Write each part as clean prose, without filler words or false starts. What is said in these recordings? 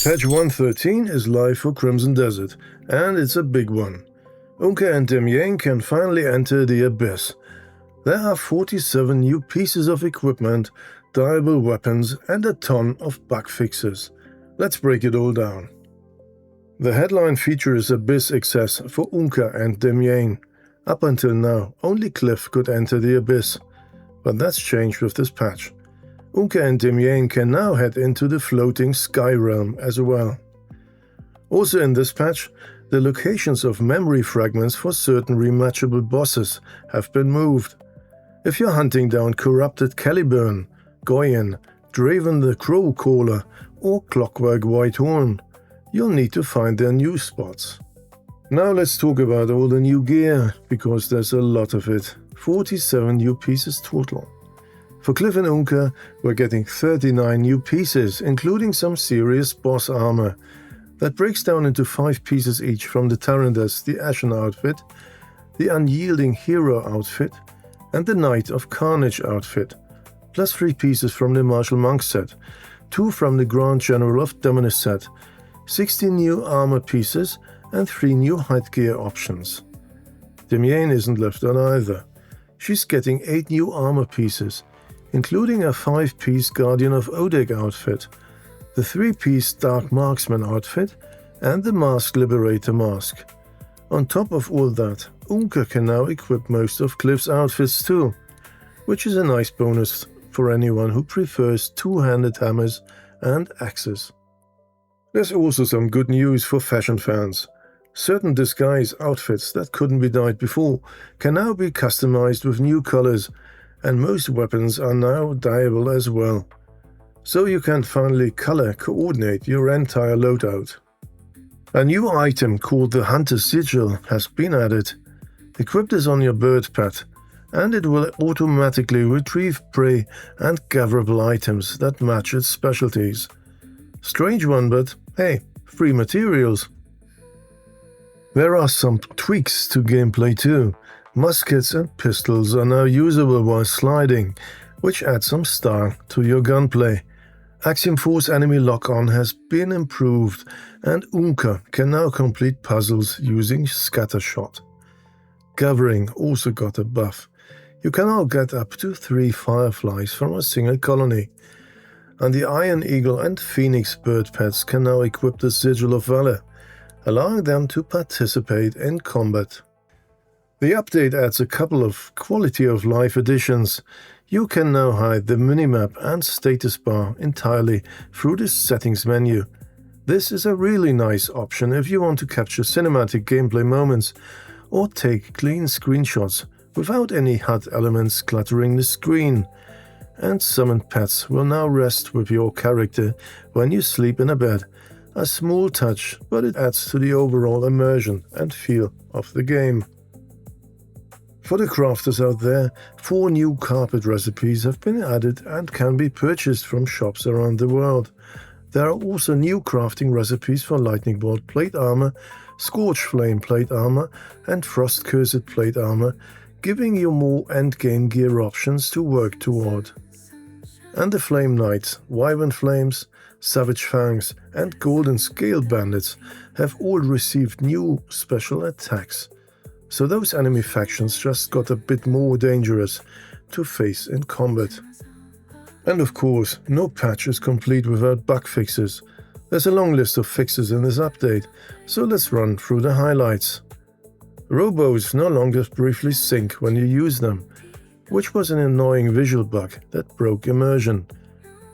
Patch 113 is live for Crimson Desert, and it's a big one. Oongka and Damiane can finally enter the Abyss. There are 47 new pieces of equipment, dyeable weapons, and a ton of bug fixes. Let's break it all down. The headline features Abyss access for Oongka and Damiane. Up until now, only Cliff could enter the Abyss, but that's changed with this patch. Oongka and Damiane can now head into the floating Sky Realm as well. Also in this patch, the locations of memory fragments for certain rematchable bosses have been moved. If you're hunting down corrupted Caliburn, Goyen, Draven the Crow Caller, or Clockwork Whitehorn, you'll need to find their new spots. Now let's talk about all the new gear, because there's a lot of it. 47 new pieces total. For Cliff and Oongka, we're getting 39 new pieces, including some serious boss armor. That breaks down into 5 pieces each from the Tarandas, the Ashen outfit, the Unyielding Hero outfit, and the Knight of Carnage outfit, plus 3 pieces from the Martial Monk set, 2 from the Grand General of Dominus set, 16 new armor pieces, and 3 new headgear options. Damiane isn't left on either. She's getting 8 new armor pieces, including a 5-piece Guardian of Odeg outfit, the 3-piece Dark Marksman outfit, and the Mask Liberator mask. On top of all that, Oongka can now equip most of Cliff's outfits too, which is a nice bonus for anyone who prefers two-handed hammers and axes. There's also some good news for fashion fans. Certain disguise outfits that couldn't be dyed before can now be customized with new colors, and most weapons are now dyeable as well. So you can finally color coordinate your entire loadout. A new item called the Hunter Sigil has been added. Equip this on your bird pet, and it will automatically retrieve prey and gatherable items that match its specialties. Strange one, but hey, free materials. There are some tweaks to gameplay too. Muskets and pistols are now usable while sliding, which adds some style to your gunplay. Axiom Force enemy lock-on has been improved, and Oongka can now complete puzzles using Scattershot. Gathering also got a buff. You can now get up to 3 fireflies from a single colony. And the Iron Eagle and Phoenix bird pets can now equip the Sigil of Valor, allowing them to participate in combat. The update adds a couple of quality of life additions. You can now hide the minimap and status bar entirely through the settings menu. This is a really nice option if you want to capture cinematic gameplay moments or take clean screenshots without any HUD elements cluttering the screen. And summoned pets will now rest with your character when you sleep in a bed. A small touch, but it adds to the overall immersion and feel of the game. For the crafters out there, 4 new carpet recipes have been added and can be purchased from shops around the world. There are also new crafting recipes for Lightning Bolt plate armor, Scorch Flame plate armor, and Frost Cursed plate armor, giving you more endgame gear options to work toward. And the Flame Knights, Wyvern Flames, Savage Fangs, and Golden Scale Bandits have all received new special attacks. So those enemy factions just got a bit more dangerous to face in combat. And of course, no patch is complete without bug fixes. There's a long list of fixes in this update, so let's run through the highlights. Rowboats no longer briefly sync when you use them, which was an annoying visual bug that broke immersion.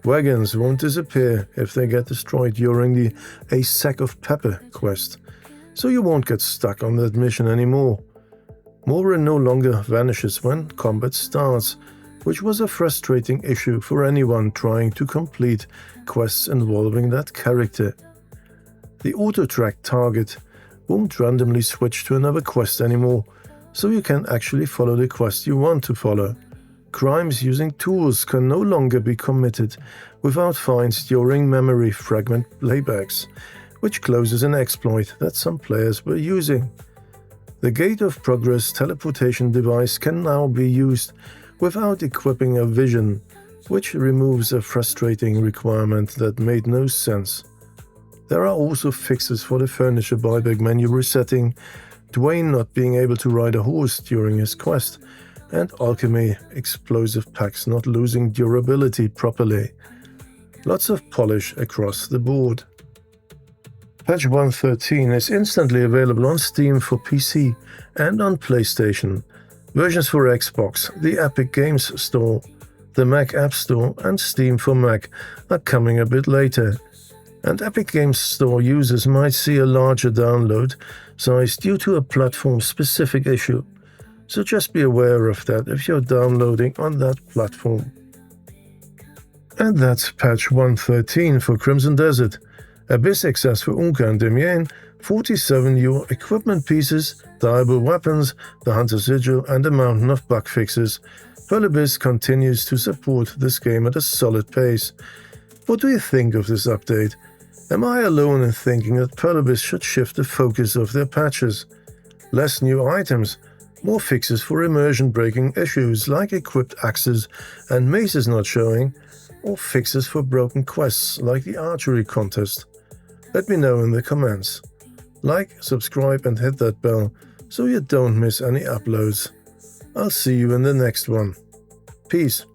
Wagons won't disappear if they get destroyed during the A Sack of Pepper quest, so you won't get stuck on that mission anymore. Moira no longer vanishes when combat starts, which was a frustrating issue for anyone trying to complete quests involving that character. The auto-track target won't randomly switch to another quest anymore, so you can actually follow the quest you want to follow. Crimes using tools can no longer be committed without fines during memory fragment playbacks, which closes an exploit that some players were using. The Gate of Progress teleportation device can now be used without equipping a vision, which removes a frustrating requirement that made no sense. There are also fixes for the furniture buyback menu resetting, Dwayne not being able to ride a horse during his quest, and alchemy explosive packs not losing durability properly. Lots of polish across the board. Patch 1.13 is instantly available on Steam for PC and on PlayStation. Versions for Xbox, the Epic Games Store, the Mac App Store and Steam for Mac are coming a bit later. And Epic Games Store users might see a larger download size due to a platform-specific issue. So just be aware of that if you're downloading on that platform. And that's patch 1.13 for Crimson Desert. Abyss access for Oongka and Damiane, 47 new equipment pieces, dyeable weapons, the Hunter Sigil and a mountain of bug fixes. Pearl Abyss continues to support this game at a solid pace. What do you think of this update? Am I alone in thinking that Pearl Abyss should shift the focus of their patches? Less new items, more fixes for immersion-breaking issues like equipped axes and maces not showing, or fixes for broken quests like the archery contest? Let me know in the comments. Like, subscribe and hit that bell so you don't miss any uploads. I'll see you in the next one. Peace.